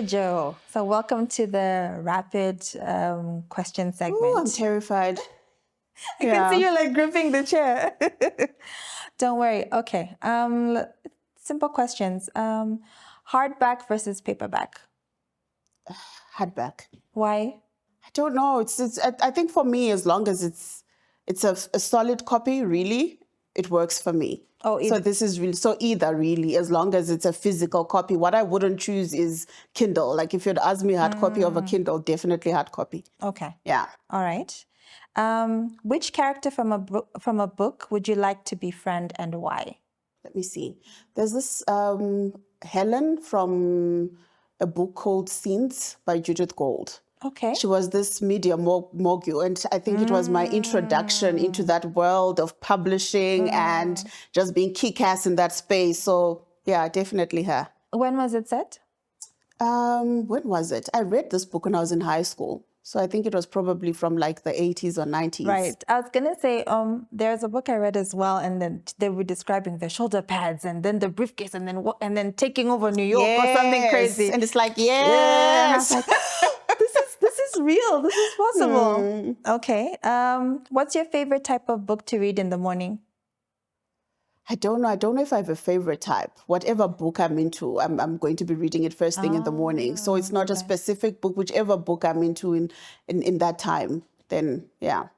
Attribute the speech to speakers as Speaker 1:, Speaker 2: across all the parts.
Speaker 1: Joe. So welcome to the rapid question segment.
Speaker 2: Ooh, I'm terrified.
Speaker 1: I can see you like gripping the chair. Don't worry. Okay. Simple questions. Hardback versus paperback.
Speaker 2: Hardback.
Speaker 1: Why?
Speaker 2: I don't know. I think for me, as long as it's a solid copy, really, it works for me.
Speaker 1: Oh,
Speaker 2: So
Speaker 1: either.
Speaker 2: this is really, so either really, as long as it's a physical copy. What I wouldn't choose is Kindle. Like if you'd ask me hard copy over Kindle, definitely hard copy.
Speaker 1: Okay.
Speaker 2: Yeah.
Speaker 1: All right. Which character from a book would you like to befriend and why?
Speaker 2: Let me see. There's this Helen from a book called Scenes by Judith Gold.
Speaker 1: Okay.
Speaker 2: She was this media mogul, and I think it was my introduction into that world of publishing and just being kick-ass in that space. So yeah, definitely her.
Speaker 1: When was it set?
Speaker 2: When was it? I read this book when I was in high school. So I think it was probably from like the 80s or 90s.
Speaker 1: Right. I was gonna say, there's a book I read as well, and then they were describing the shoulder pads and then the briefcase and then taking over New York or something crazy.
Speaker 2: And it's like, yes.
Speaker 1: Yeah. I was like, this is real. This is possible. Okay. What's your favorite type of book to read in the morning?
Speaker 2: I don't know. I don't know if I have a favorite type. Whatever book I'm into, I'm going to be reading it first thing in the morning. So it's not a specific book. Whichever book I'm into in that time, then yeah.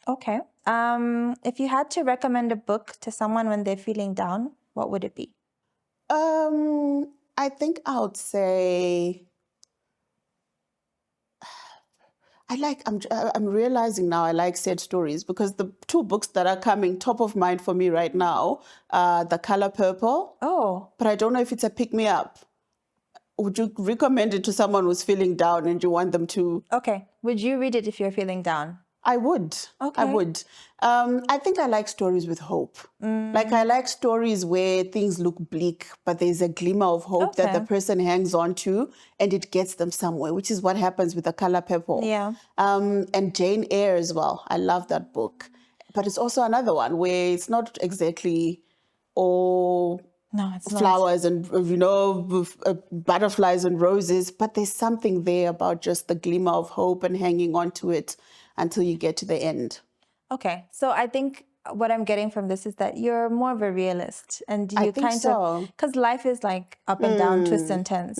Speaker 1: Okay. If you had to recommend a book to someone when they're feeling down, what would it be?
Speaker 2: I think I would say I'm realizing now I like sad stories because the two books that are coming top of mind for me right now are The Color Purple.
Speaker 1: Oh.
Speaker 2: But I don't know if it's a pick-me-up. Would you recommend it to someone who's feeling down and you want them to?
Speaker 1: Okay. Would you read it if you're feeling down?
Speaker 2: I would.
Speaker 1: Okay.
Speaker 2: I would. I think I like stories with hope. Like I like stories where things look bleak, but there's a glimmer of hope that the person hangs on to and it gets them somewhere, which is what happens with The Color Purple.
Speaker 1: Yeah.
Speaker 2: And Jane Eyre as well. I love that book. But it's also another one where it's not exactly all flowers and, butterflies and roses, but there's something there about just the glimmer of hope and hanging on to it until you get to the end.
Speaker 1: Okay. So I think what I'm getting from this is that you're more of a realist and you because life is like up and down, twists and turns.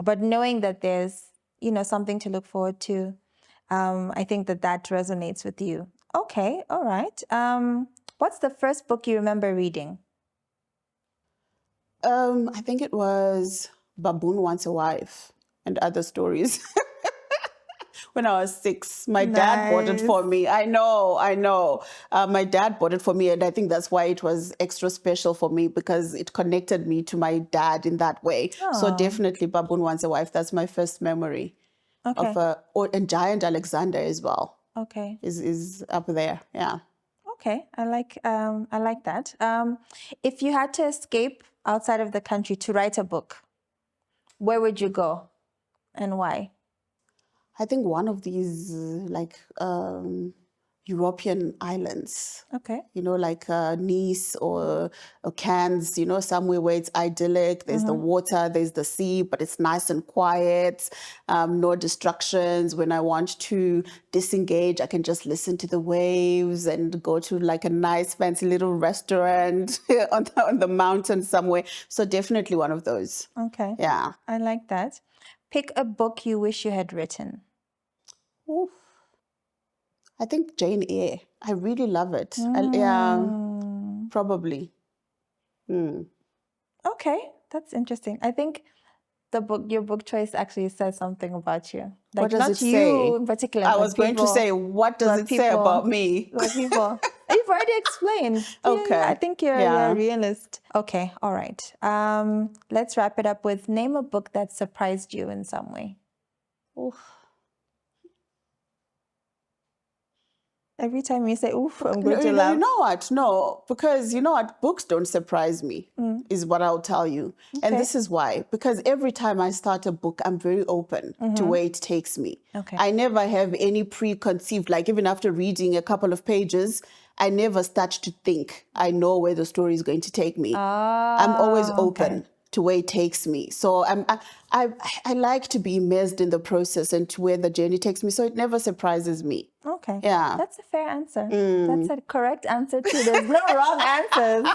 Speaker 1: But knowing that there's, something to look forward to, I think that resonates with you. Okay. All right. What's the first book you remember reading?
Speaker 2: I think it was Baboon Wants a Wife and Other Stories. When I was 6, my dad bought it for me. I know. My dad bought it for me, and I think that's why it was extra special for me because it connected me to my dad in that way. So definitely Baboon Wants a Wife. That's my first memory of and Giant Alexander as well.
Speaker 1: Okay.
Speaker 2: Is up there. Yeah.
Speaker 1: Okay. I like that. If you had to escape outside of the country to write a book, where would you go and why?
Speaker 2: I think one of these European islands.
Speaker 1: Okay.
Speaker 2: Like Nice or Cannes, somewhere where it's idyllic. There's the water, there's the sea, but it's nice and quiet. No distractions. When I want to disengage, I can just listen to the waves and go to like a nice fancy little restaurant on the mountain somewhere. So definitely one of those.
Speaker 1: Okay.
Speaker 2: Yeah.
Speaker 1: I like that. Pick a book you wish you had written.
Speaker 2: Oof. I think Jane Eyre. I really love it. Probably.
Speaker 1: Okay, that's interesting. I think your book choice actually says something about you. Like,
Speaker 2: what does
Speaker 1: not
Speaker 2: it
Speaker 1: you
Speaker 2: say?
Speaker 1: in particular.
Speaker 2: I was going to say, what does it say about me?
Speaker 1: Like people. You've already explained.
Speaker 2: Okay.
Speaker 1: Yeah, I think you're a realist. Okay, all right. Let's wrap it up with name a book that surprised you in some way.
Speaker 2: Oof.
Speaker 1: Every time you say, oof, I'm going to laugh.
Speaker 2: You know what? No, because you know what? Books don't surprise me, is what I'll tell you. Okay. And this is why. Because every time I start a book, I'm very open to where it takes me.
Speaker 1: Okay.
Speaker 2: I never have any preconceived, like even after reading a couple of pages, I never start to think I know where the story is going to take me. I'm always open to where it takes me. So I like to be immersed in the process and to where the journey takes me. So it never surprises me.
Speaker 1: Okay.
Speaker 2: Yeah.
Speaker 1: That's a fair answer. That's a correct answer too. There's no wrong answers.